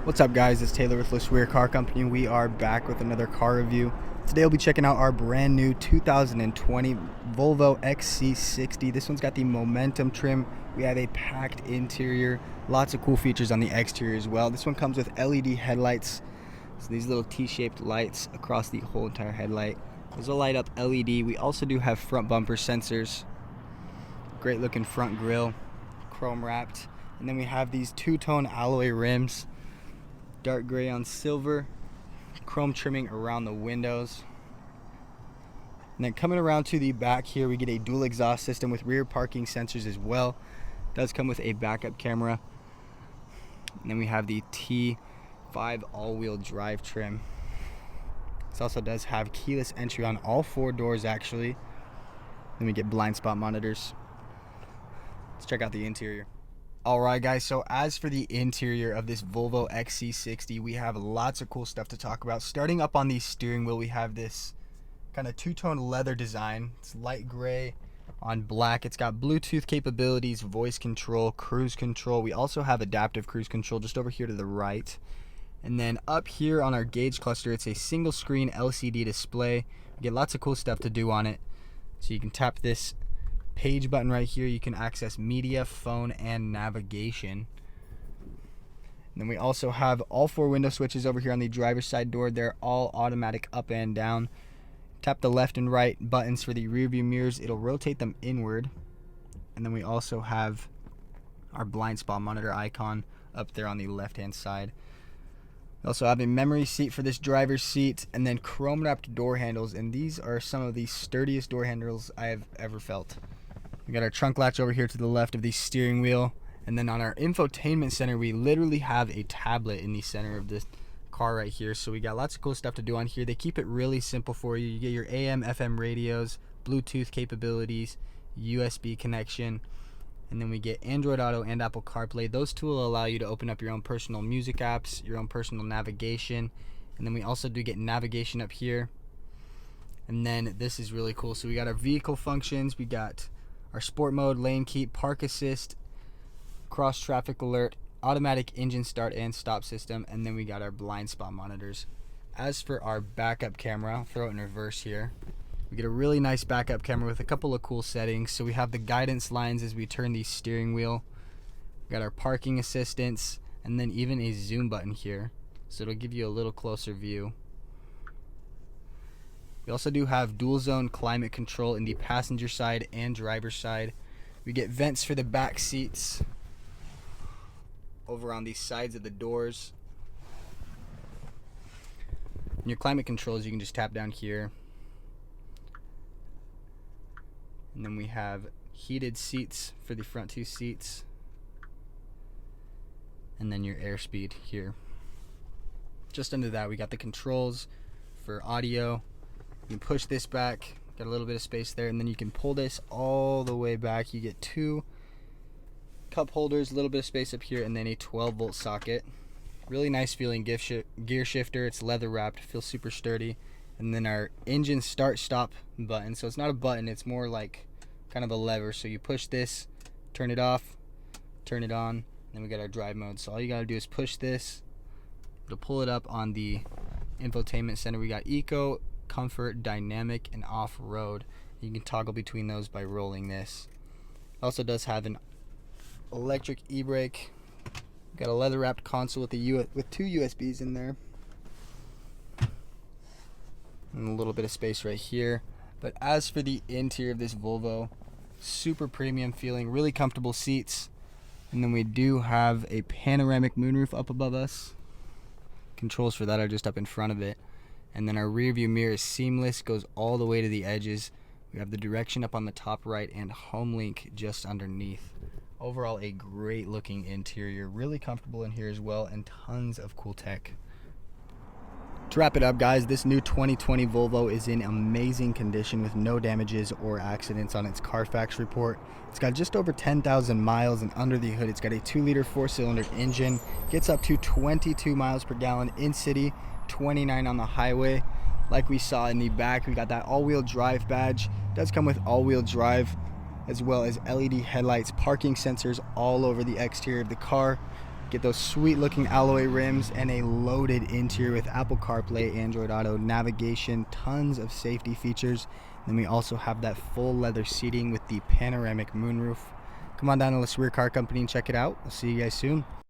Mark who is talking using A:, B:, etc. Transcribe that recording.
A: What's up, guys? It's Taylor with LeSueur Car Company. We are back with another car review. Today we'll be checking out our brand new 2020 Volvo XC60. This one's got the Momentum trim. We have a packed interior, lots of cool features on the exterior as well. This one comes with LED headlights, so these little T-shaped lights across the whole entire headlight. There's a light up LED. We also do have front bumper sensors, great looking front grille, chrome wrapped, and then we have these two-tone alloy rims, dark gray on silver, chrome trimming around the windows. And then coming around to the back here, we get a dual exhaust system with rear parking sensors as well. It does come with a backup camera. And then we have the T5 all-wheel drive trim. This also does have keyless entry on all four doors actually. Then we get blind spot monitors. Let's check out the interior. Alright guys, so as for the interior of this Volvo XC60, we have lots of cool stuff to talk about. Starting up on the steering wheel, we have this kind of two-tone leather design. It's light gray on black. It's got Bluetooth capabilities, voice control, cruise control. We also have adaptive cruise control just over here to the right. And then up here on our gauge cluster, it's a single screen LCD display. We get lots of cool stuff to do on it. So you can tap this page button right here. You can access media, phone, and navigation. And then we also have all four window switches over here on the driver's side door. They're all automatic up and down. Tap the left and right buttons for the rear view mirrors. It'll rotate them inward. And then we also have our blind spot monitor icon up there on the left hand side. We also have a memory seat for this driver's seat, and then chrome wrapped door handles, and these are some of the sturdiest door handles I have ever felt. We got our trunk latch over here to the left of the steering wheel, and then on our infotainment center we literally have a tablet in the center of this car right here. So we got lots of cool stuff to do on here. They keep it really simple for you. You get your AM, FM radios, Bluetooth capabilities, USB connection, and then we get Android Auto and Apple CarPlay. Those two will allow you to open up your own personal music apps, your own personal navigation, and then we also do get navigation up here. And then this is really cool. So we got our vehicle functions. We got our sport mode, lane keep, park assist, cross traffic alert, automatic engine start and stop system, and then we got our blind spot monitors. As for our backup camera, I'll throw it in reverse here. We get a really nice backup camera with a couple of cool settings. So we have the guidance lines as we turn the steering wheel. We got our parking assistance, and then even a zoom button here, so it'll give you a little closer view. We also do have dual zone climate control in the passenger side and driver's side. We get vents for the back seats over on the sides of the doors. And your climate controls, you can just tap down here. And then we have heated seats for the front two seats. And then your airspeed here. Just under that, we got the controls for audio. You can push this back, got a little bit of space there, and then you can pull this all the way back. You get two cup holders, a little bit of space up here, and then a 12-volt socket. Really nice feeling gear shifter. It's leather wrapped, feels super sturdy. And then our engine start stop button. So it's not a button, it's more like kind of a lever. So you push this, turn it off, turn it on, then we got our drive mode. So all you gotta do is push this to pull it up on the infotainment center. We got eco, comfort, dynamic, and off-road. You can toggle between those by rolling this. It also does have an electric e-brake. Got a leather wrapped console with two USBs in there, and a little bit of space right here. But as for the interior of this Volvo, super premium feeling, really comfortable seats. And then we do have a panoramic moonroof up above us. Controls for that are just up in front of it. And then our rear view mirror is seamless, goes all the way to the edges. We have the direction up on the top right and home link just underneath. Overall, a great looking interior, really comfortable in here as well, and tons of cool tech. To wrap it up, guys, this new 2020 Volvo is in amazing condition with no damages or accidents on its Carfax report. It's got just over 10,000 miles, and under the hood it's got a 2-liter 4-cylinder engine, gets up to 22 miles per gallon in city, 29 on the highway. Like we saw in the back, we got that all-wheel drive badge. It does come with all-wheel drive, as well as LED headlights, parking sensors all over the exterior of the car. Get those sweet looking alloy rims and a loaded interior with Apple CarPlay, Android Auto, navigation, tons of safety features. Then we also have that full leather seating with the panoramic moonroof. Come on down to LeSueur Car Company and check it out. I'll see you guys soon.